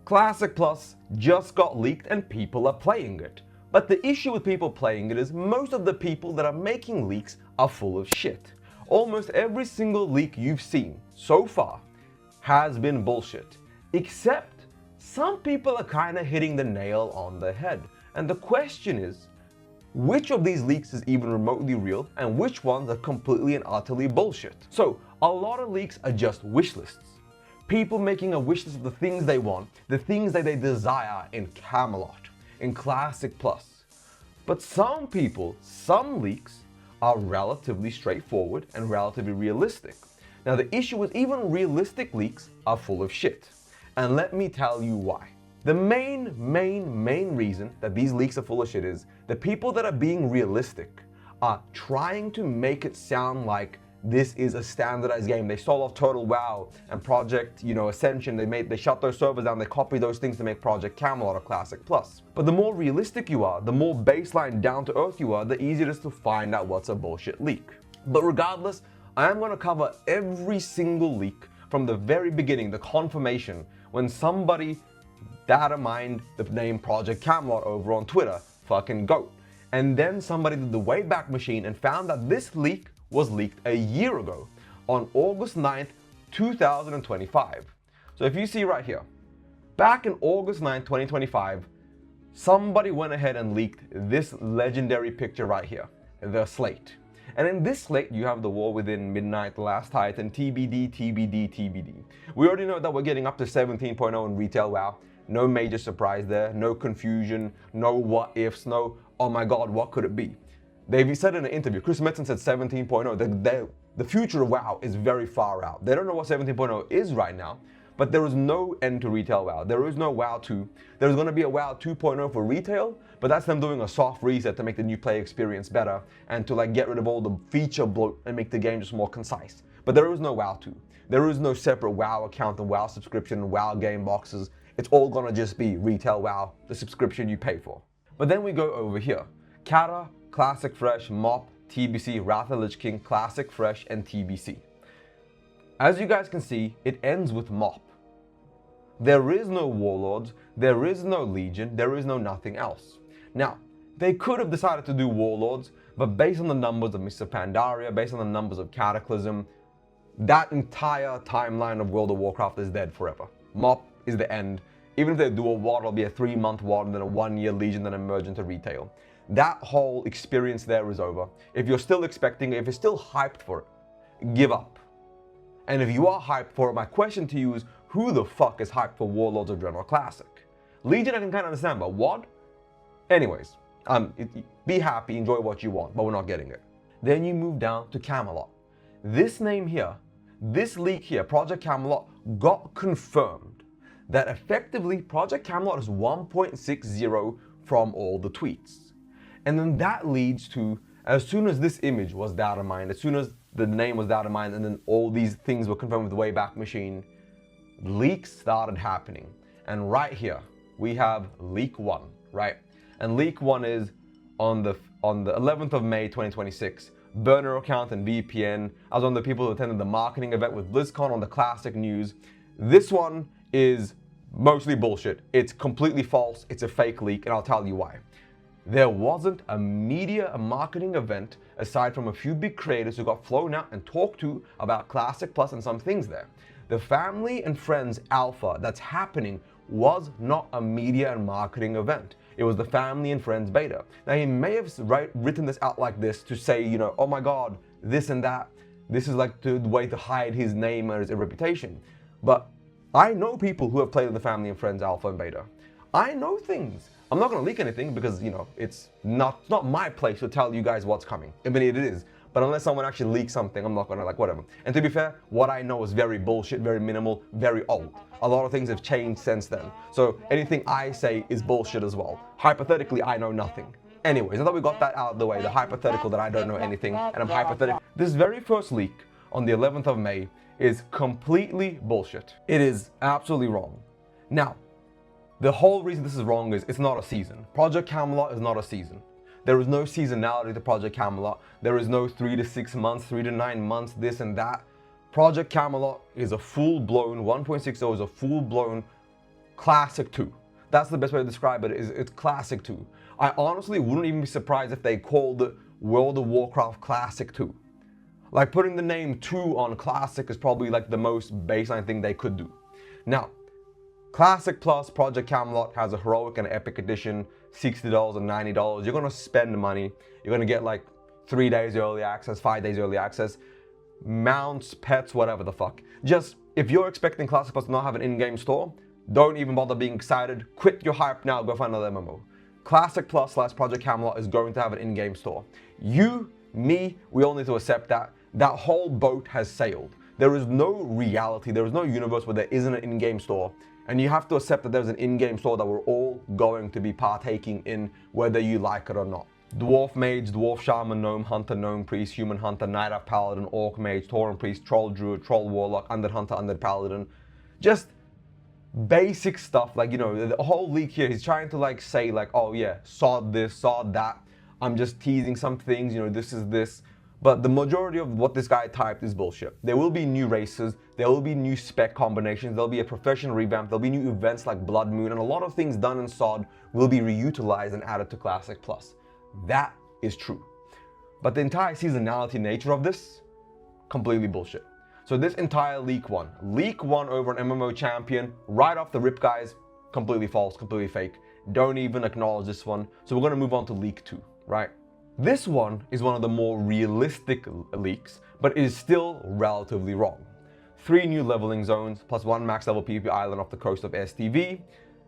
Classic Plus just got leaked and people are playing it. But the issue with people playing it is most of the people that are making leaks are full of shit. Almost every single leak you've seen so far has been bullshit. Except some people are kind of hitting the nail on the head. And the question is, which of these leaks is even remotely real and which ones are completely and utterly bullshit? So a lot of leaks are just wish lists. People making a wish list of the things they want, the things that they desire in Camelot, in Classic Plus. But some people, some leaks are relatively straightforward and relatively realistic. Now the issue is even realistic leaks are full of shit. And let me tell you why. The main reason that these leaks are full of shit is the people that are being realistic are trying to make it sound like this is a standardized game. They stole off Total WoW and Project, Ascension. They shut those servers down. They copied those things to make Project Camelot or Classic Plus. But the more realistic you are, the more baseline down to earth you are, the easier it is to find out what's a bullshit leak. But regardless, I am going to cover every single leak from the very beginning, the confirmation, when somebody data mined the name Project Camelot over on Twitter, fucking GOAT. And then somebody did the Wayback Machine and found that this leak was leaked a year ago on August 9th, 2025. So if you see right here, back in August 9th, 2025, somebody went ahead and leaked this legendary picture right here, the slate. And in this slate, you have the War Within, Midnight, The Last Titan, TBD, TBD, TBD. We already know that we're getting up to 17.0 in retail WoW. No major surprise there, no confusion, no what ifs, no, oh my god, what could it be? They've said in an interview, Chris Metzen said 17.0, the future of WoW is very far out. They don't know what 17.0 is right now, but there is no end to retail WoW. There is no WoW 2. There's going to be a WoW 2.0 for retail, but that's them doing a soft reset to make the new player experience better and to get rid of all the feature bloat and make the game just more concise. But there is no WoW 2. There is no separate WoW account and WoW subscription and WoW game boxes. It's all gonna just be retail WoW, the subscription you pay for. But then we go over here. Kata, Classic Fresh, Mop, TBC, Wrath of the Lich King, Classic Fresh, and TBC. As you guys can see, it ends with Mop. There is no Warlords, there is no Legion, there is no nothing else. Now, they could have decided to do Warlords, but based on the numbers of Mr. Pandaria, based on the numbers of Cataclysm, that entire timeline of World of Warcraft is dead forever. Mop is the end. Even if they do a WOD, it'll be a 3-month WOD and then a 1-year Legion, then emerge into retail. That whole experience there is over. If you're still expecting it, if you're still hyped for it, give up. And if you are hyped for it, my question to you is, who the fuck is hyped for Warlords of Draenor Classic? Legion I can kind of understand, but WOD? Anyways, be happy, enjoy what you want, but we're not getting it. Then you move down to Camelot. This name here, this leak here, Project Camelot, got confirmed that effectively Project Camelot is 1.60 from all the tweets. And then that leads to, as soon as this image was data mined, as soon as the name was data mined, and then all these things were confirmed with the Wayback Machine, leaks started happening. And right here, we have leak 1, right? And leak 1 is on the 11th of May, 2026. Burner account and VPN. I was one of the people who attended the marketing event with BlizzCon on the Classic News. This one is mostly bullshit. It's completely false. It's a fake leak, and I'll tell you why. There wasn't a marketing event aside from a few big creators who got flown out and talked to about Classic Plus and some things there. The Family and Friends Alpha that's happening was not a media and marketing event. It was the Family and Friends beta. Now he may have written this out like this to say, oh my god, this and that. This is like the way to hide his name or his reputation. But I know people who have played in the Family and Friends Alpha and Beta. I know things. I'm not going to leak anything because, it's not my place to tell you guys what's coming. I mean, it is. But unless someone actually leaks something, I'm not going to whatever. And to be fair, what I know is very bullshit, very minimal, very old. A lot of things have changed since then. So anything I say is bullshit as well. Hypothetically, I know nothing. Anyways, I thought we got that out of the way, the hypothetical that I don't know anything, and I'm hypothetical. This very first leak on the 11th of May is completely bullshit. It is absolutely wrong. Now, the whole reason this is wrong is it's not a season. Project Camelot is not a season. There is no seasonality to Project Camelot. There is no 3 to 6 months, 3 to 9 months, this and that. Project Camelot is a full-blown, 1.60 is a full-blown Classic 2. That's the best way to describe it, is it's Classic 2. I honestly wouldn't even be surprised if they called World of Warcraft Classic 2. Like, putting the name 2 on Classic is probably like the most baseline thing they could do. Now, Classic Plus Project Camelot has a Heroic and Epic Edition, $60 and $90. You're gonna spend money. You're gonna get like 3 days early access, 5 days early access, mounts, pets, whatever the fuck. Just, if you're expecting Classic Plus to not have an in-game store, don't even bother being excited. Quit your hype now, go find another MMO. Classic Plus / Project Camelot is going to have an in-game store. You, me, we all need to accept that. That whole boat has sailed. There is no reality, there is no universe where there isn't an in-game store. And you have to accept that there's an in-game store that we're all going to be partaking in, whether you like it or not. Dwarf Mage, Dwarf Shaman, Gnome Hunter, Gnome Priest, Human Hunter, Night Elf Paladin, Orc Mage, Tauren Priest, Troll Druid, Troll Warlock, Undead Hunter, Undead Paladin. Just basic stuff, like, you know, the whole leak here, he's trying to like say like, oh yeah, sod this, sod that. I'm just teasing some things, you know, this is this. But the majority of what this guy typed is bullshit. There will be new races, there will be new spec combinations, there'll be a professional revamp, there'll be new events like Blood Moon, and a lot of things done in SOD will be reutilized and added to Classic Plus. That is true. But the entire seasonality nature of this, completely bullshit. So this entire Leak 1 over an MMO champion, right off the rip, guys, completely false, completely fake. Don't even acknowledge this one. So we're gonna move on to Leak 2, right? This one is one of the more realistic leaks, but is still relatively wrong. 3 new leveling zones, plus 1 max level PvP island off the coast of STV.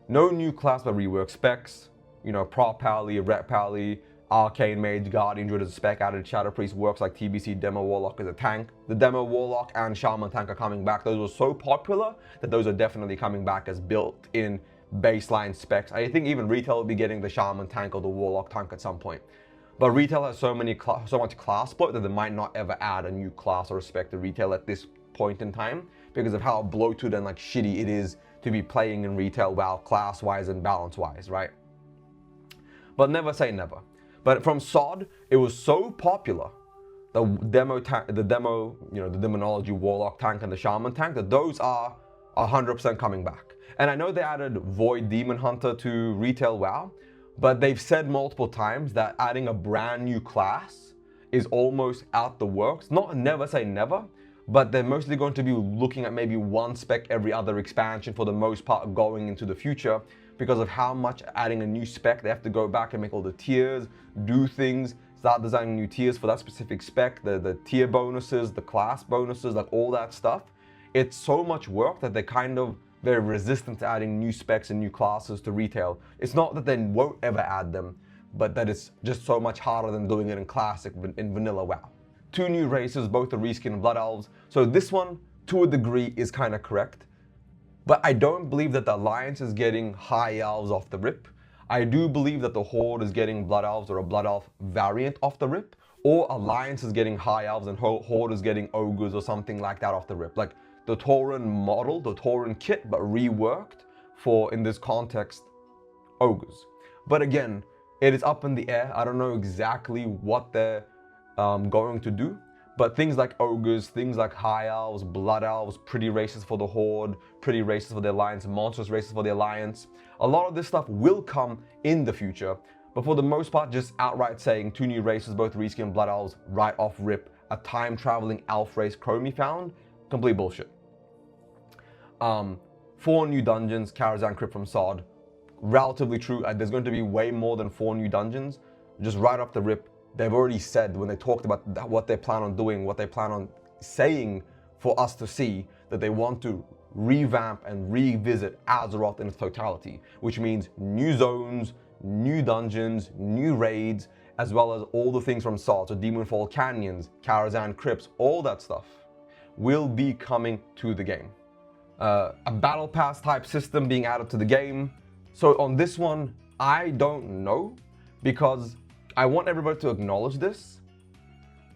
No new class but rework specs. You know, Prop Pally, Ret Pally, Arcane Mage, Guardian Druid as a spec, added Shadow Priest works like TBC, Demo Warlock as a tank. The Demo Warlock and Shaman tank are coming back. Those were so popular that those are definitely coming back as built-in baseline specs. I think even retail will be getting the Shaman tank or the Warlock tank at some point. But retail has so much class split that they might not ever add a new class or spec to retail at this point in time because of how bloated and like shitty it is to be playing in retail WoW class-wise and balance-wise, right? But never say never. But from SOD, it was so popular, the Demonology Warlock tank and the Shaman tank, that those are 100% coming back. And I know they added Void Demon Hunter to retail WoW, but they've said multiple times that adding a brand new class is almost out the works. Not never say never, but they're mostly going to be looking at maybe 1 spec every other expansion for the most part going into the future, because of how much adding a new spec, they have to go back and make all the tiers, do things, start designing new tiers for that specific spec, the tier bonuses, the class bonuses, like all that stuff. It's so much work that they're very resistant to adding new specs and new classes to retail. It's not that they won't ever add them, but that it's just so much harder than doing it in Classic, in vanilla WoW. 2 new races, both the reskin and Blood Elves. So this one, to a degree, is kind of correct. But I don't believe that the Alliance is getting High Elves off the rip. I do believe that the Horde is getting Blood Elves or a Blood Elf variant off the rip. Or Alliance is getting High Elves and Horde is getting Ogres or something like that off the rip. Like the Tauren model, the Tauren kit, but reworked for, in this context, Ogres. But again, it is up in the air. I don't know exactly what they're going to do. But things like Ogres, things like High Elves, Blood Elves, pretty races for the Horde, pretty races for the Alliance, monstrous races for the Alliance. A lot of this stuff will come in the future. But for the most part, just outright saying 2 new races, both reskin and Blood Elves, right off rip, a time-traveling elf race Chromie found, complete bullshit. 4 new dungeons, Karazhan Crypt from SOD, relatively true. There's going to be way more than 4 new dungeons, just right off the rip. They've already said when they talked about what they plan on doing, what they plan on saying for us to see, that they want to revamp and revisit Azeroth in its totality, which means new zones, new dungeons, new raids, as well as all the things from SOD, so Demonfall Canyons, Karazhan Crypts, all that stuff will be coming to the game. A battle pass type system being added to the game. So on this one, I don't know, because I want everybody to acknowledge this.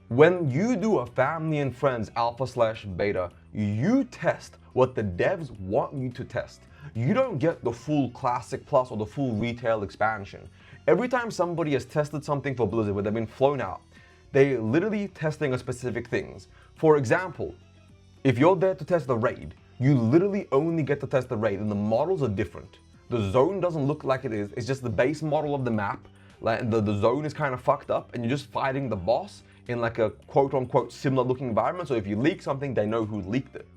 When you do a family and friends alpha/beta, you test what the devs want you to test. You don't get the full Classic Plus or the full retail expansion. Every time somebody has tested something for Blizzard where they've been flown out, they're literally testing a specific things. For example, if you're there to test the raid, You literally only get to test the raid, and the models are different. The zone doesn't look like it is. It's just the base model of the map. Like the zone is kind of fucked up, and you're just fighting the boss in like a quote-unquote similar looking environment. So if you leak something, they know who leaked it.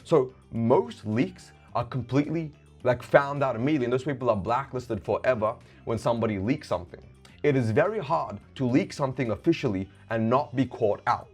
So most leaks are completely like found out immediately, and those people are blacklisted forever when somebody leaks something. It is very hard to leak something officially and not be caught out.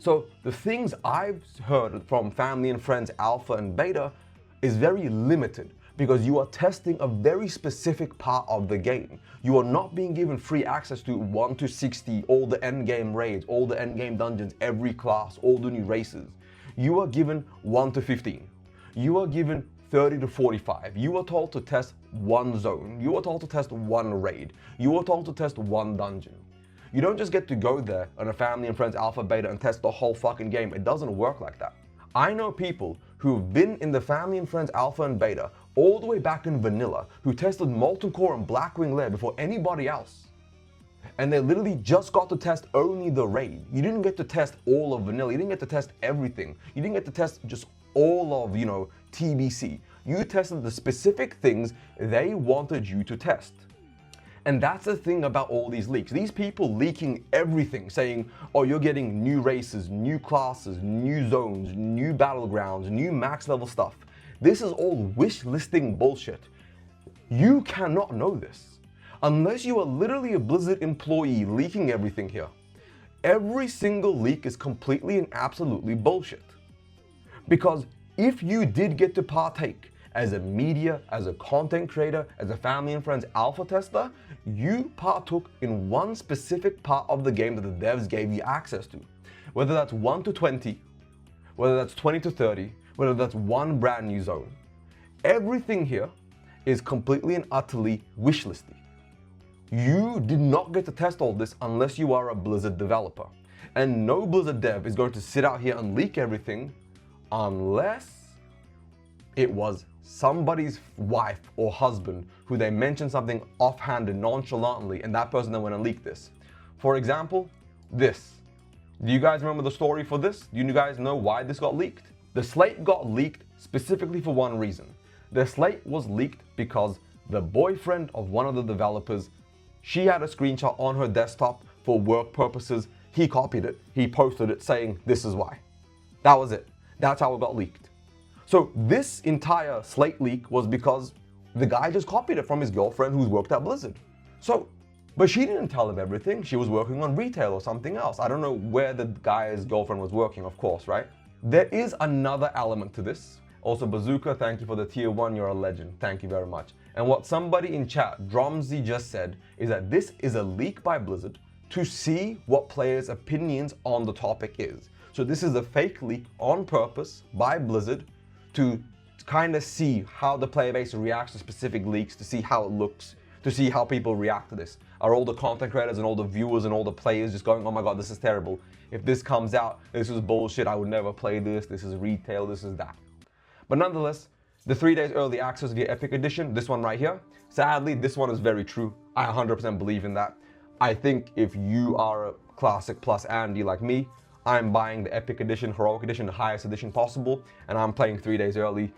So the things I've heard from family and friends, alpha and beta, is very limited because you are testing a very specific part of the game. You are not being given free access to 1 to 60, all the endgame raids, all the endgame dungeons, every class, all the new races. You are given 1 to 15. You are given 30 to 45. You are told to test one zone. You are told to test one raid. You are told to test one dungeon. You don't just get to go there on a family and friends alpha beta and test the whole fucking game. It doesn't work like that. I know people who've been in the family and friends alpha and beta all the way back in vanilla who tested Molten Core and Blackwing Lair before anybody else. And they literally just got to test only the raid. You didn't get to test all of vanilla. You didn't get to test everything. You didn't get to test just all of, TBC. You tested the specific things they wanted you to test. And that's the thing about all these leaks. These people leaking everything, saying, oh, you're getting new races, new classes, new zones, new battlegrounds, new max level stuff. This is all wish listing bullshit. You cannot know this unless you are literally a Blizzard employee leaking everything here. Every single leak is completely and absolutely bullshit. Because if you did get to partake as a media, as a content creator, as a family and friends alpha tester, you partook in one specific part of the game that the devs gave you access to. Whether that's 1 to 20, whether that's 20 to 30, whether that's one brand new zone. Everything here is completely and utterly wishlisty. You did not get to test all this unless you are a Blizzard developer. And no Blizzard dev is going to sit out here and leak everything unless it was somebody's wife or husband who they mentioned something offhanded nonchalantly, and that person then went and leaked this. For example, this. Do you guys remember the story for this? Do you guys know why this got leaked? The slate got leaked specifically for one reason. The slate was leaked because the boyfriend of one of the developers, she had a screenshot on her desktop for work purposes. He copied it, he posted it saying, this is why. That was it. That's how it got leaked. So this entire slate leak was because the guy just copied it from his girlfriend who's worked at Blizzard. But she didn't tell him everything. She was working on retail or something else. I don't know where the guy's girlfriend was working, of course, right? There is another element to this. Also, Bazooka, thank you for the tier 1, you're a legend. Thank you very much. And what somebody in chat, Dromsy, just said is that this is a leak by Blizzard to see what players' opinions on the topic is. So this is a fake leak on purpose by Blizzard to kind of see how the player base reacts to specific leaks, to see how it looks, to see how people react to this. Are all the content creators and all the viewers and all the players just going, oh my god, this is terrible. If this comes out, this is bullshit, I would never play this is retail, this is that. But nonetheless, the 3 days early access via Epic Edition, this one right here, sadly, this one is very true. I 100% believe in that. I think if you are a Classic Plus Andy like me, I'm buying the Epic Edition, Heroic Edition, the highest edition possible, and I'm playing 3 days early.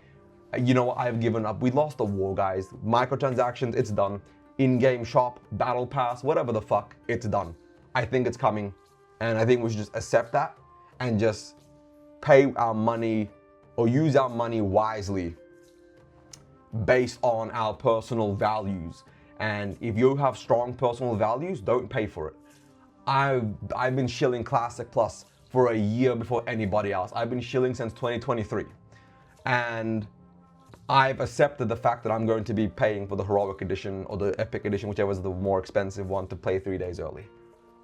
You know what, I've given up. We lost the war, guys. Microtransactions, it's done. In-game shop, battle pass, whatever the fuck, it's done. I think it's coming, and I think we should just accept that and just pay our money or use our money wisely based on our personal values. And if you have strong personal values, don't pay for it. I've been shilling Classic Plus for a year before anybody else. I've been shilling since 2023. And I've accepted the fact that I'm going to be paying for the Heroic Edition or the Epic Edition, whichever is the more expensive one, to play 3 days early.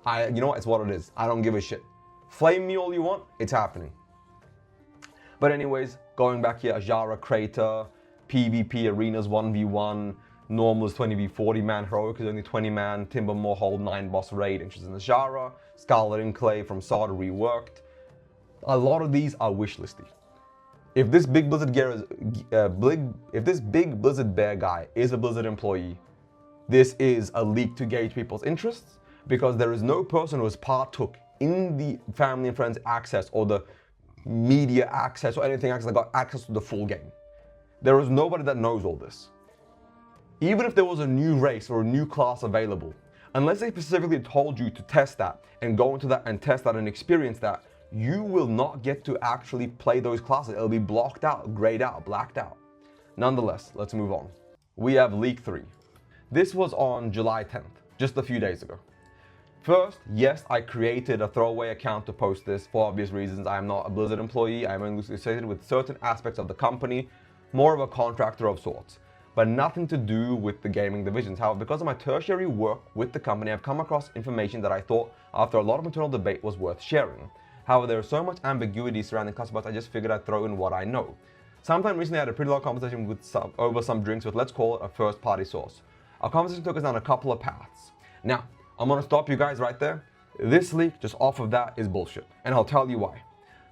You know what, it's what it is. I don't give a shit. Flame me all you want, it's happening. But anyways, going back here, Ajara Crater, PvP Arenas 1v1, normal is 20v40 man, Heroic is only 20 man, Timber Moorhold 9 boss raid, interest in Ajara, Scarlet Enclave from Sod reworked. A lot of these are wishlisty. If this big Blizzard bear guy is a Blizzard employee, this is a leak to gauge people's interests, because there is no person who has partook in the family and friends access or the media access or anything else that got access to the full game. There is nobody that knows all this. Even if there was a new race or a new class available, unless they specifically told you to test that and go into that and test that and experience that, you will not get to actually play those classes. It'll be blocked out, grayed out, blacked out. Nonetheless, let's move on. We have Leak 3. This was on July 10th, just a few days ago. First, yes, I created a throwaway account to post this for obvious reasons. I am not a Blizzard employee. I am only associated with certain aspects of the company, more of a contractor of sorts, but nothing to do with the gaming divisions. However, because of my tertiary work with the company, I've come across information that I thought, after a lot of internal debate, was worth sharing. However, there is so much ambiguity surrounding classifieds, I just figured I'd throw in what I know. Sometime recently, I had a pretty long conversation with over some drinks with, let's call it, a first-party source. Our conversation took us down a couple of paths. Now, I'm gonna stop you guys right there. This leak, just off of that, is bullshit, and I'll tell you why.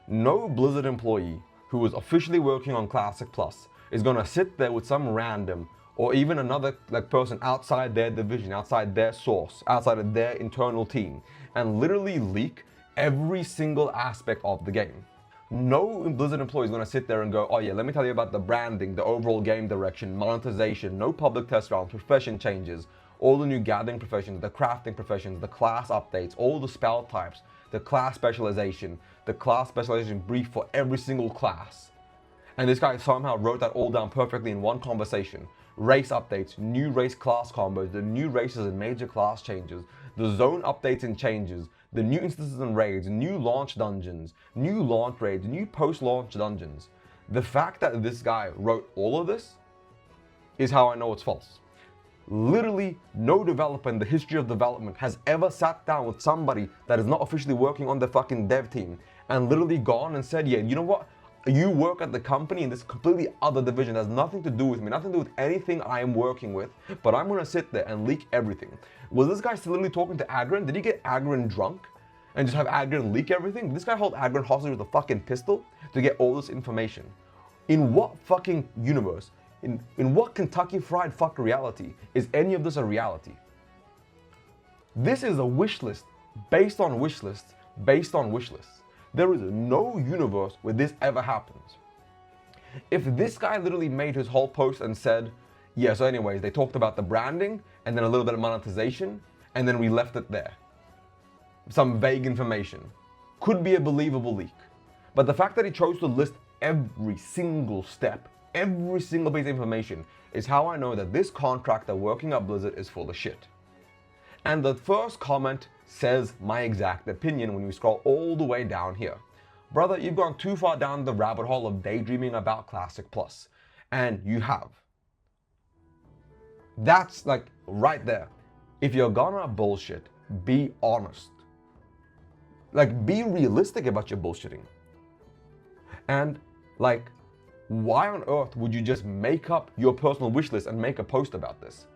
No Blizzard employee who is officially working on Classic Plus is gonna sit there with some random or even another person outside their division, outside their source, outside of their internal team, and literally leak every single aspect of the game. No Blizzard employee is going to sit there and go, oh yeah, let me tell you about the branding, the overall game direction, monetization, no public test rounds, profession changes, all the new gathering professions, the crafting professions, the class updates, all the spell types, the class specialization brief for every single class. And this guy somehow wrote that all down perfectly in one conversation. Race updates, new race class combos, the new races and major class changes, the zone updates and changes, the new instances and raids, new launch dungeons, new launch raids, new post-launch dungeons. The fact that this guy wrote all of this is how I know it's false. Literally no developer in the history of development has ever sat down with somebody that is not officially working on the fucking dev team and literally gone and said, yeah, you know what? You work at the company in this completely other division. It has nothing to do with me, nothing to do with anything I am working with, but I'm gonna sit there and leak everything. Was this guy still literally talking to Agron? Did he get Agron drunk and just have Agron leak everything? Did this guy hold Agron hostage with a fucking pistol to get all this information? In what fucking universe, in what Kentucky Fried fuck reality is any of this a reality? This is a wish list based on wish lists, based on wish lists. There is no universe where this ever happens. If this guy literally made his whole post and said, yeah, so anyways, they talked about the branding and then a little bit of monetization, and then we left it there. Some vague information. Could be a believable leak. But the fact that he chose to list every single step, every single piece of information, is how I know that this contractor working at Blizzard is full of shit. And the first comment says my exact opinion when you scroll all the way down here. Brother, you've gone too far down the rabbit hole of daydreaming about Classic Plus. And you have. That's like right there. If you're gonna bullshit, be honest. Like, be realistic about your bullshitting. And like, why on earth would you just make up your personal wish list and make a post about this?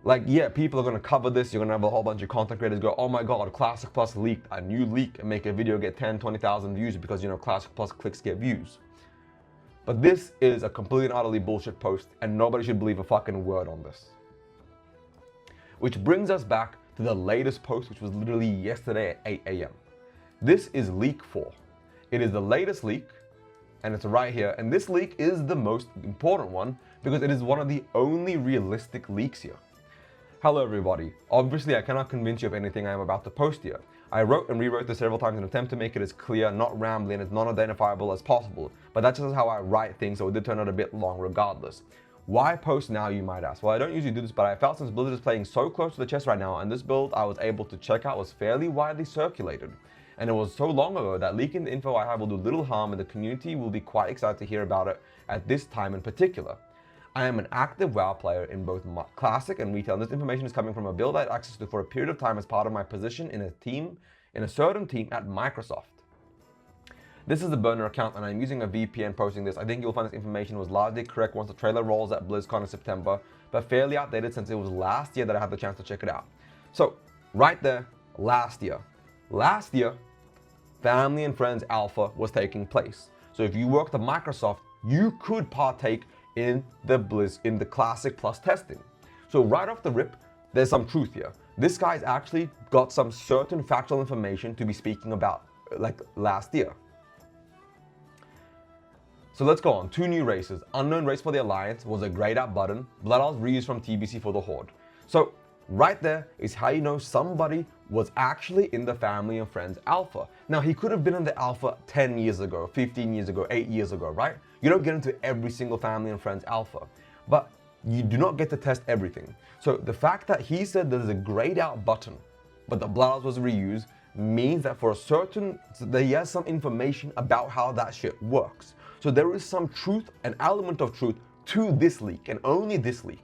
Like, yeah, people are going to cover this. You're going to have a whole bunch of content creators go, oh my God, Classic Plus leaked, a new leak, and make a video get 10, 20,000 views because, you know, Classic Plus clicks get views. But this is a completely and utterly bullshit post, and nobody should believe a fucking word on this. Which brings us back to the latest post, which was literally yesterday at 8 a.m. This is leak 4. It is the latest leak, and it's right here. And this leak is the most important one because it is one of the only realistic leaks here. Hello everybody. Obviously I cannot convince you of anything I am about to post here. I wrote and rewrote this several times in an attempt to make it as clear, not rambling, and as non-identifiable as possible. But that's just how I write things, so it did turn out a bit long regardless. Why post now, you might ask? Well, I don't usually do this, but I felt since Blizzard is playing so close to the chest right now, and this build I was able to check out was fairly widely circulated. And it was so long ago that leaking the info I have will do little harm, and the community will be quite excited to hear about it at this time in particular. I am an active WoW player in both Classic and Retail, and this information is coming from a build I had access to for a period of time as part of my position in a certain team at Microsoft. This is a burner account and I'm using a VPN posting this. I think you'll find this information was largely correct once the trailer rolls at BlizzCon in September, but fairly outdated since it was last year that I had the chance to check it out. So, right there, last year. Last year, Family and Friends Alpha was taking place. So if you worked at Microsoft, you could partake in the Classic Plus testing. So right off the rip, there's some truth here. This guy's actually got some certain factual information to be speaking about, like last year. So let's go on. 2 new races. Unknown race for the Alliance was a grayed out button. Blood Elves reused from TBC for the Horde. So right there is how you know somebody was actually in the Family and Friends Alpha. Now he could have been in the Alpha 10 years ago, 15 years ago, 8 years ago, right? You don't get into every single Family and Friends Alpha, but you do not get to test everything. So the fact that he said there's a grayed out button, but the Blood Elves was reused, means that for a certain, that he has some information about how that shit works. So there is some truth, an element of truth to this leak, and only this leak.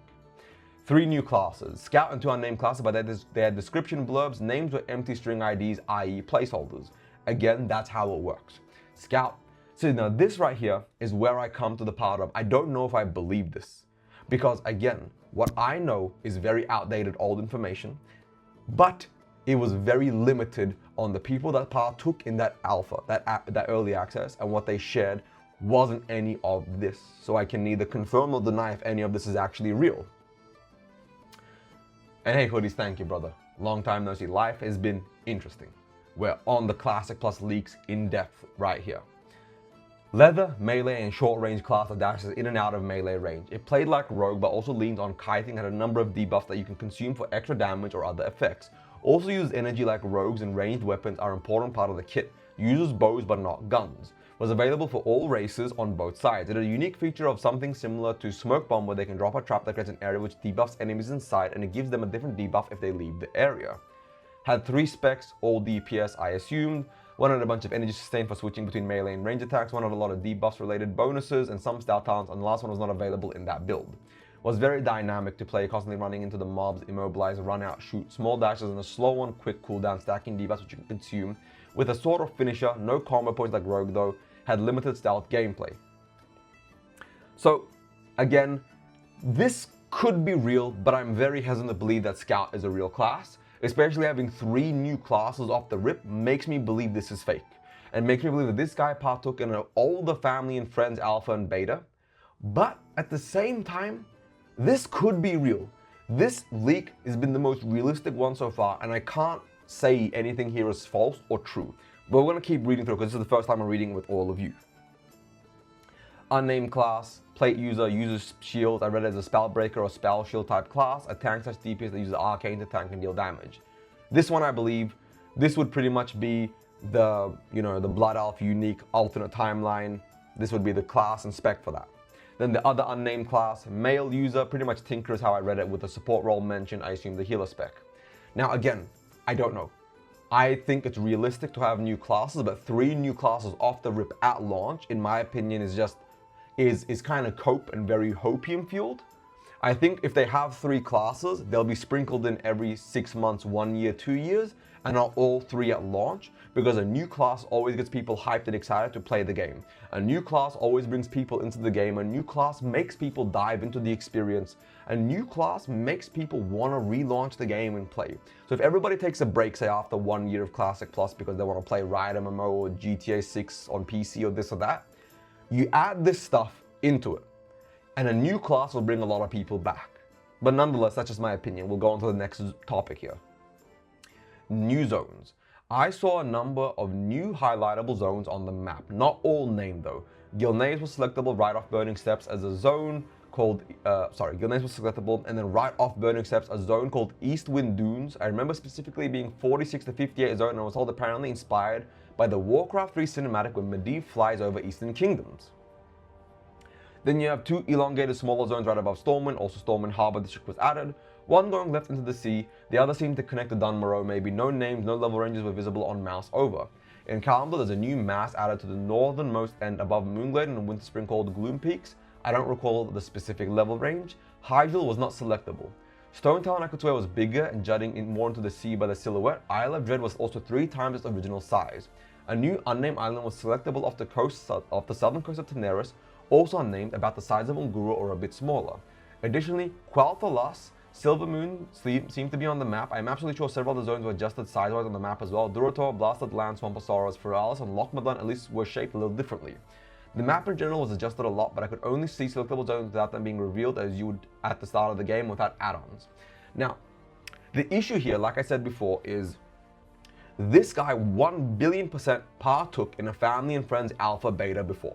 3 new classes. Scout and 2 unnamed classes, but they had description blurbs. Names were empty string IDs, i.e. placeholders. Again, that's how it works. Scout. So now this right here is where I come to the part of, I don't know if I believe this. Because again, what I know is very outdated old information, but it was very limited on the people that partook in that alpha, that early access, and what they shared wasn't any of this. So I can neither confirm or deny if any of this is actually real. And hey Hoodies, thank you brother. Long time no see. Life has been interesting. We're on the Classic Plus leaks in depth right here. Leather, melee, and short range class that dashes in and out of melee range. It played like Rogue but also leaned on kiting, had a number of debuffs that you can consume for extra damage or other effects. Also uses energy like rogues, and ranged weapons are an important part of the kit. Uses bows but not guns. Was available for all races on both sides. It had a unique feature of something similar to Smoke Bomb, where they can drop a trap that creates an area which debuffs enemies inside, and it gives them a different debuff if they leave the area. Had 3 specs, all DPS I assumed. One had a bunch of energy sustain for switching between melee and range attacks. One had a lot of debuffs related bonuses and some style talents, and the last one was not available in that build. Was very dynamic to play, constantly running into the mobs, immobilize, run out, shoot, small dashes, and a slow one, quick cooldown, stacking debuffs which you can consume. With a sort of finisher, no combo points like Rogue though, had limited stealth gameplay. So again, this could be real, but I'm very hesitant to believe that Scout is a real class. Especially having 3 new classes off the rip makes me believe this is fake. And makes me believe that this guy partook in all the Family and Friends Alpha and Beta. But at the same time, this could be real. This leak has been the most realistic one so far, and I can't say anything here is false or true. But we're going to keep reading through because this is the first time I'm reading with all of you. Unnamed class, plate user, uses shield. I read it as a spell breaker or spell shield type class. A tank slash DPS that uses arcane to tank and deal damage. This one I believe, this would pretty much be the, the Blood Elf unique alternate timeline. This would be the class and spec for that. Then the other unnamed class, male user, pretty much Tinker is how I read it, with the support role mentioned, I assume the healer spec. Now again, I don't know. I think it's realistic to have new classes, but 3 new classes off the rip at launch, in my opinion, is kind of cope and very hopium fueled. I think if they have 3 classes, they'll be sprinkled in every 6 months, 1 year, 2 years, and not all 3 at launch, because a new class always gets people hyped and excited to play the game. A new class always brings people into the game. A new class makes people dive into the experience. A new class makes people want to relaunch the game and play. So if everybody takes a break, say after 1 year of Classic Plus because they want to play Riot MMO or GTA 6 on PC or this or that, you add this stuff into it, and a new class will bring a lot of people back. But nonetheless, that's just my opinion. We'll go on to the next topic here. New zones. I saw a number of new highlightable zones on the map, not all named though. Gilneas was selectable right off Burning Steps as a zone called, Gilneas was selectable, and then right off Burning Steps, a zone called Eastwind Dunes. I remember specifically being 46 to 58 zone, and was told apparently inspired by the Warcraft 3 cinematic when Medivh flies over Eastern Kingdoms. Then you have 2 elongated smaller zones right above Stormwind, also Stormwind Harbor District was added. One going left into the sea, the other seemed to connect to Dunmorrow. Maybe no names, no level ranges were visible on mouse over. In Kalimdor, there's a new mass added to the northernmost end above Moonglade and Winterspring called Gloom Peaks. I don't recall the specific level range. Hyjal was not selectable. Stone Town I could swear was bigger and jutting in more into the sea by the silhouette. Isle of Dread was also 3 times its original size. A new unnamed island was selectable off the southern coast of Teneris, also unnamed, about the size of Ungura or a bit smaller. Additionally, Quel'Thalas, Silver Moon seemed to be on the map. I'm absolutely sure several of the zones were adjusted size-wise on the map as well. Durator, Blasted Land, Swampasaurus, Feralis, and Lochmadlan at least were shaped a little differently. The map in general was adjusted a lot, but I could only see selectable zones without them being revealed as you would at the start of the game without add-ons. Now, the issue here, like I said before, is this guy 1 billion% partook in a Family and Friends Alpha Beta before.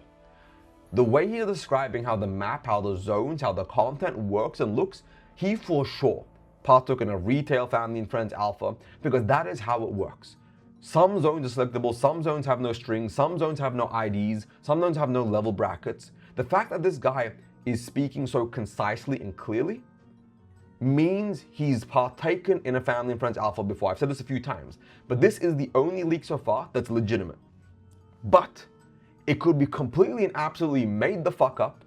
The way he's describing how the map, how the zones, how the content works and looks, he for sure partook in a retail family and friends alpha, because that is how it works. Some zones are selectable, some zones have no strings, some zones have no IDs, some zones have no level brackets. The fact that this guy is speaking so concisely and clearly means he's partaken in a family and friends alpha before. I've said this a few times, but this is the only leak so far that's legitimate. But it could be completely and absolutely made the fuck up,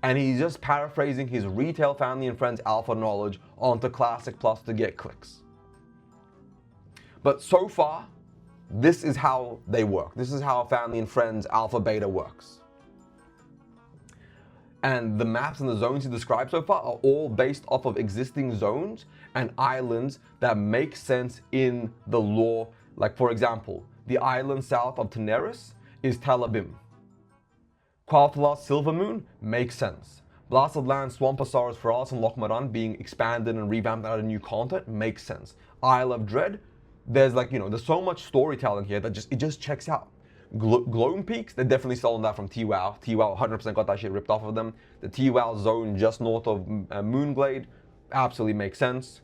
and he's just paraphrasing his retail family and friends alpha knowledge onto Classic Plus to get clicks. But so far, this is how they work. This is how family and friends alpha beta works. And the maps and the zones he described so far are all based off of existing zones and islands that make sense in the lore. Like, for example, the island south of Teneris is Talabim. Qualthalas Silver Moon makes sense. Blasted Land, Swampasaurus, Feralis, and Lochmaran being expanded and revamped out of new content makes sense. Isle of Dread, there's there's so much storytelling here that it just checks out. Gloam Peaks, they're definitely selling that from TWoW. TWoW 100% got that shit ripped off of them. The TWoW zone just north of Moonglade absolutely makes sense.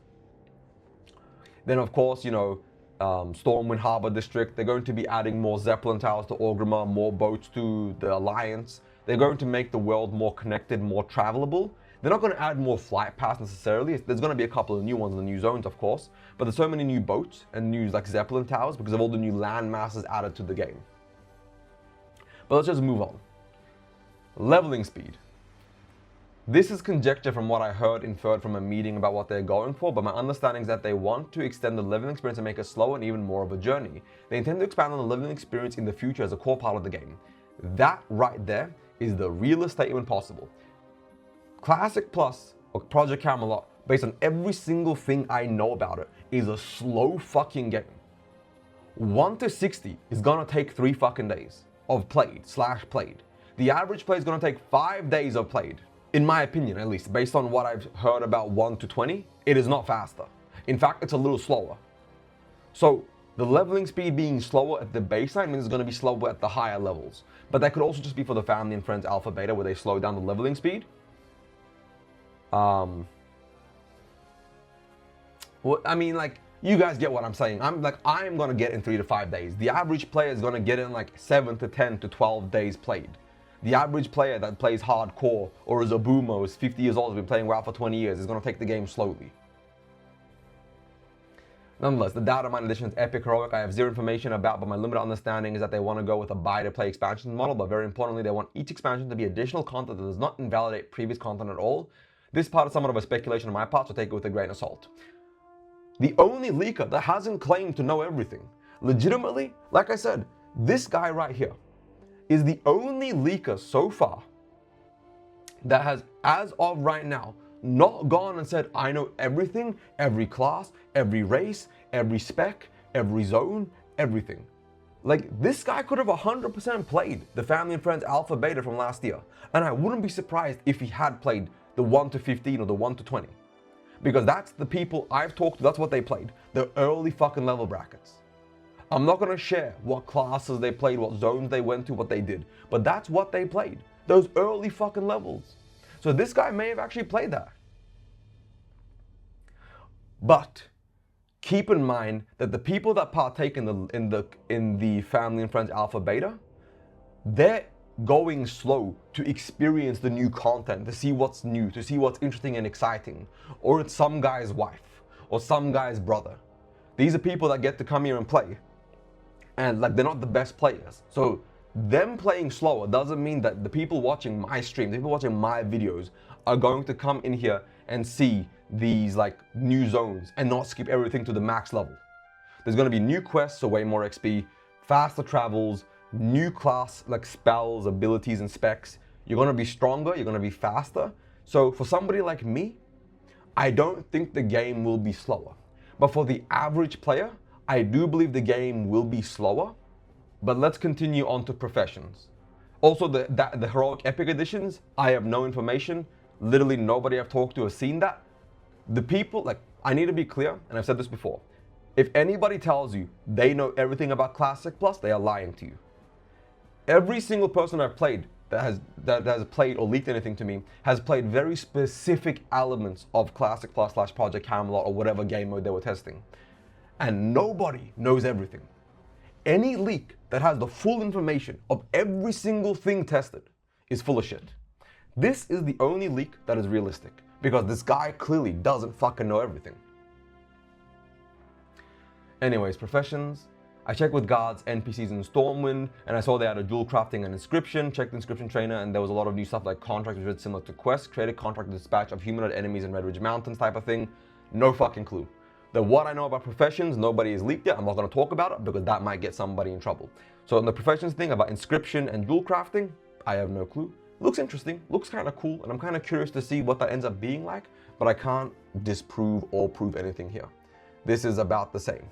Then of course, Stormwind Harbor District, they're going to be adding more Zeppelin towers to Orgrimmar, more boats to the Alliance. They're going to make the world more connected, more travelable. They're not going to add more flight paths necessarily. There's going to be a couple of new ones in the new zones, of course, but there's so many new boats and new Zeppelin towers because of all the new land masses added to the game. But let's just move on. Leveling speed. This is conjecture from what I heard inferred from a meeting about what they're going for, but my understanding is that they want to extend the leveling experience and make it slower and even more of a journey. They intend to expand on the leveling experience in the future as a core part of the game. That right there is the realest statement possible. Classic Plus, or Project Camelot, based on every single thing I know about it, is a slow fucking game. 1 to 60 is gonna take 3 fucking days of played. The average play is gonna take 5 days of played. In my opinion, at least, based on what I've heard about 1 to 20, it is not faster. In fact, it's a little slower. So the leveling speed being slower at the baseline means it's gonna be slower at the higher levels. But that could also just be for the family and friends alpha beta where they slow down the leveling speed. Well, I mean, you guys get what I'm saying. I'm gonna get in 3 to 5 days. The average player is gonna get in 7 to 10 to 12 days played. The average player that plays hardcore or is a boomer, is 50 years old, has been playing WoW for 20 years, is gonna take the game slowly. Nonetheless, the data mine edition is epic heroic. I have zero information about, but my limited understanding is that they want to go with a buy-to-play expansion model, but very importantly, they want each expansion to be additional content that does not invalidate previous content at all. This part is somewhat of a speculation on my part, so take it with a grain of salt. The only leaker that hasn't claimed to know everything, legitimately, like I said, this guy right here is the only leaker so far that has, as of right now, not gone and said, I know everything, every class, every race, every spec, every zone, everything. This guy could have 100% played the Family and Friends Alpha Beta from last year, and I wouldn't be surprised if he had played the 1 to 15 or the 1 to 20. Because that's the people I've talked to, that's what they played. The early fucking level brackets. I'm not gonna share what classes they played, what zones they went to, what they did. But that's what they played. Those early fucking levels. So this guy may have actually played that. But keep in mind that the people that partake in the Family and Friends Alpha Beta, they're going slow to experience the new content, to see what's new, to see what's interesting and exciting. Or it's some guy's wife, or some guy's brother. These are people that get to come here and play. And they're not the best players. So them playing slower doesn't mean that the people watching my stream, the people watching my videos are going to come in here and see these new zones and not skip everything to the max level. There's gonna be new quests, so way more XP, faster travels, new class spells, abilities, and specs. You're gonna be stronger, you're gonna be faster. So for somebody like me, I don't think the game will be slower. But for the average player, I do believe the game will be slower. But let's continue on to professions. Also, the heroic epic editions, I have no information. Literally nobody I've talked to has seen that. The people, I need to be clear, and I've said this before. If anybody tells you they know everything about Classic Plus, they are lying to you. Every single person I've played that has played or leaked anything to me has played very specific elements of Classic Plus / Project Camelot or whatever game mode they were testing. And nobody knows everything. Any leak that has the full information of every single thing tested is full of shit. This is the only leak that is realistic, because this guy clearly doesn't fucking know everything. Anyways, professions. I checked with guards, NPCs in Stormwind, and I saw they had a dual crafting and inscription. Checked the inscription trainer, and there was a lot of new stuff like contracts, which is similar to quests. Created contract dispatch of humanoid enemies in Red Ridge Mountains type of thing. No fucking clue. The what I know about professions, nobody has leaked yet. I'm not going to talk about it because that might get somebody in trouble. So in the professions thing about inscription and dual crafting, I have no clue. Looks interesting, looks kind of cool, and I'm kind of curious to see what that ends up being like, but I can't disprove or prove anything here. This is about the same.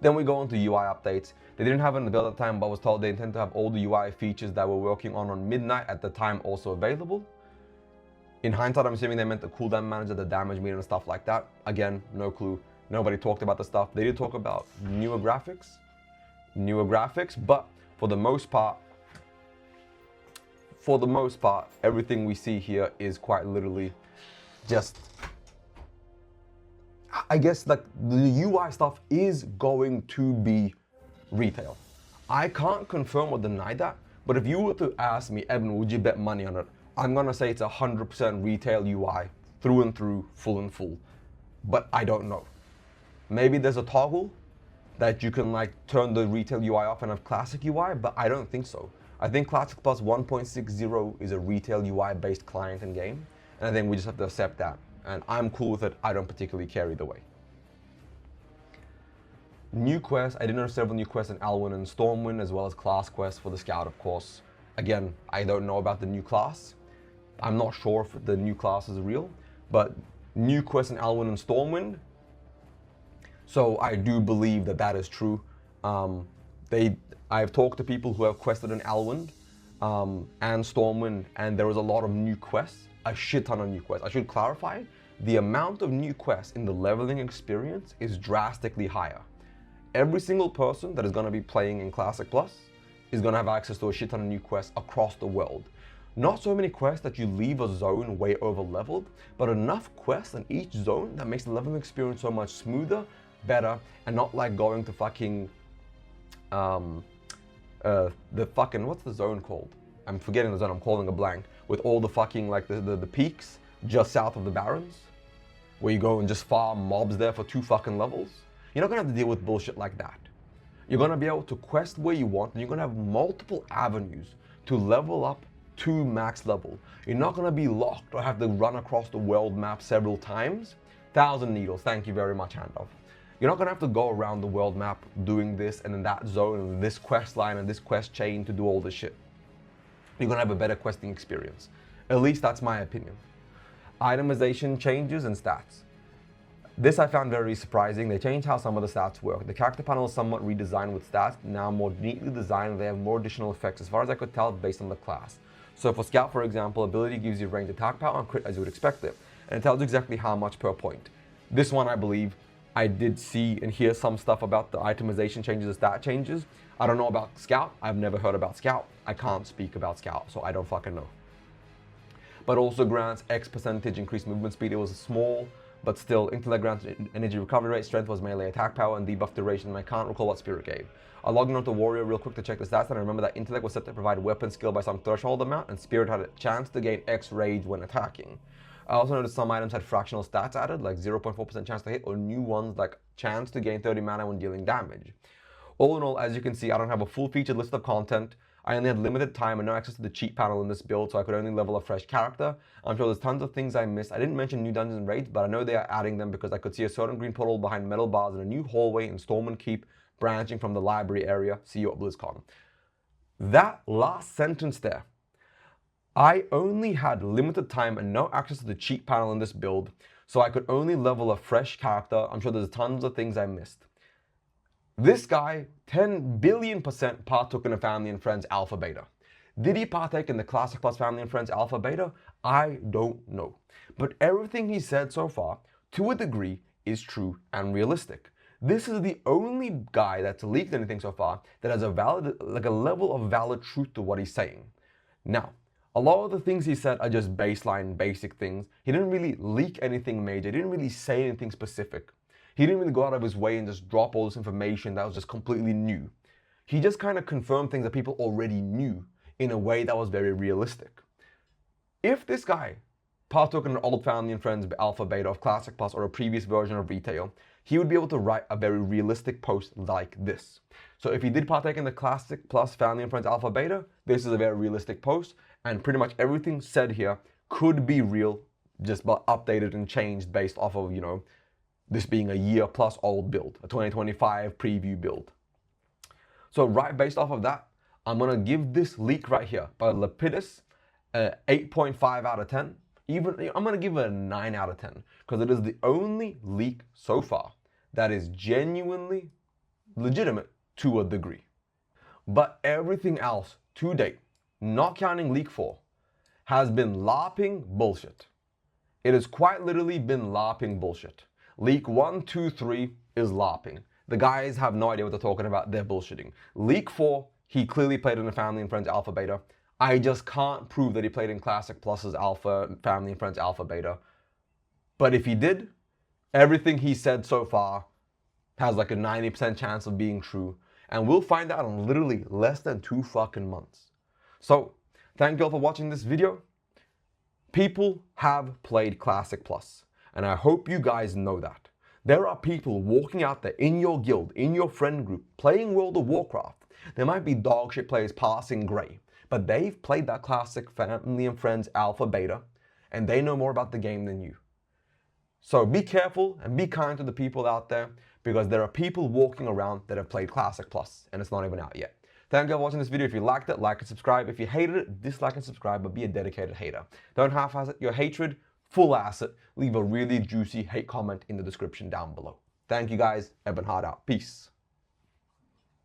Then we go on to UI updates. They didn't have it in the build at the time, but was told they intend to have all the UI features that we're working on midnight at the time also available. In hindsight, I'm assuming they meant the cooldown manager, the damage meter and stuff like that. Again, no clue. Nobody talked about the stuff. They did talk about newer graphics, but for the most part, everything we see here is quite literally just, I guess, like the UI stuff is going to be retail. I can't confirm or deny that, but if you were to ask me, Evan, would you bet money on it? I'm gonna say it's 100% retail UI, through and through, full and full. But I don't know. Maybe there's a toggle that you can like turn the retail UI off and have classic UI, but I don't think so. I think Classic Plus 1.60 is a retail UI based client and game, and I think we just have to accept that. And I'm cool with it. I don't particularly care either way. New quests. I did notice several new quests in Alwyn and Stormwind, as well as class quests for the Scout, of course. Again, I don't know about the new class. I'm not sure if the new class is real, but new quests in Alwyn and Stormwind. So I do believe that that is true. I've talked to people who have quested in Alwyn and Stormwind, and there was a lot of new quests, a shit ton of new quests. I should clarify, the amount of new quests in the leveling experience is drastically higher. Every single person that is going to be playing in Classic Plus is going to have access to a shit ton of new quests across the world. Not so many quests that you leave a zone way over leveled, but enough quests in each zone that makes the leveling experience so much smoother, better, and not like going to fucking what's the zone called? I'm forgetting the zone, I'm calling a blank. With all the fucking like the peaks just south of the Barrens, where you go and just farm mobs there for 2 fucking levels. You're not gonna have to deal with bullshit like that. You're gonna be able to quest where you want, and you're gonna have multiple avenues to level up to max level. You're not gonna be locked or have to run across the world map several times. 1,000 needles, thank you very much, handoff. You're not gonna have to go around the world map doing this and in that zone and this quest line and this quest chain to do all this shit. You're gonna have a better questing experience. At least that's my opinion. Itemization changes and stats. This I found very surprising. They changed how some of the stats work. The character panel is somewhat redesigned with stats, now more neatly designed. They have more additional effects as far as I could tell based on the class. So for Scout, for example, ability gives you ranged attack power and crit as you would expect it. And it tells you exactly how much per point. This one, I believe, I did see and hear some stuff about the itemization changes and stat changes. I don't know about Scout. I've never heard about Scout. I can't speak about Scout, so I don't fucking know. But also grants X% increased movement speed. It was small, but still, intellect grants energy recovery rate, strength was melee attack power, and debuff duration, and I can't recall what spirit gave. I logged in onto Warrior real quick to check the stats, and I remember that intellect was set to provide weapon skill by some threshold amount, and spirit had a chance to gain X rage when attacking. I also noticed some items had fractional stats added, like 0.4% chance to hit, or new ones like chance to gain 30 mana when dealing damage. All in all, as you can see, I don't have a full featured list of content. I only had limited time and no access to the cheat panel in this build, so I could only level a fresh character. I'm sure there's tons of things I missed. I didn't mention new dungeons and raids, but I know they are adding them because I could see a certain green portal behind metal bars and a new hallway in Stormwind Keep branching from the library area. See you at BlizzCon. That last sentence there. I only had limited time and no access to the cheat panel in this build, so I could only level a fresh character. I'm sure there's tons of things I missed. This guy, 10 billion% partook in a Family and Friends Alpha Beta. Did he partake in the Classic Plus Family and Friends Alpha Beta? I don't know. But everything he said so far, to a degree, is true and realistic. This is the only guy that's leaked anything so far that has a level of valid truth to what he's saying. Now, a lot of the things he said are just baseline, basic things. He didn't really leak anything major. He didn't really say anything specific. He didn't really go out of his way and just drop all this information that was just completely new. He just kind of confirmed things that people already knew in a way that was very realistic. If this guy partook in an old family and friends alpha beta of Classic Plus or a previous version of retail, he would be able to write a very realistic post like this. So if he did partake in the Classic Plus family and friends alpha beta, this is a very realistic post, and pretty much everything said here could be real, just but updated and changed based off of, this being a year plus old build, a 2025 preview build. So right based off of that, I'm gonna give this leak right here by Lapidus 8.5 out of 10. Even I'm gonna give it a 9 out of 10 because it is the only leak so far that is genuinely legitimate to a degree. But everything else to date, not counting leak 4, has been LARPing bullshit. It has quite literally been LARPing bullshit. Leak 1, 2, 3 is LARPing. The guys have no idea what they're talking about, they're bullshitting. Leak 4, he clearly played in the family and friends alpha beta. I just can't prove that he played in Classic Plus's alpha, family and friends alpha beta. But if he did, everything he said so far has like a 90% chance of being true. And we'll find out in literally less than 2 fucking months. So, thank you all for watching this video. People have played Classic Plus, and I hope you guys know that. There are people walking out there in your guild, in your friend group, playing World of Warcraft. There might be dog shit players passing grey, but they've played that Classic family and friends alpha beta, and they know more about the game than you. So be careful and be kind to the people out there, because there are people walking around that have played Classic Plus, and it's not even out yet. Thank you for watching this video. If you liked it, like and subscribe. If you hated it, dislike and subscribe, but be a dedicated hater. Don't half-ass it. Your hatred, full-ass it. Leave a really juicy hate comment in the description down below. Thank you guys. Ebon Hard out. Peace.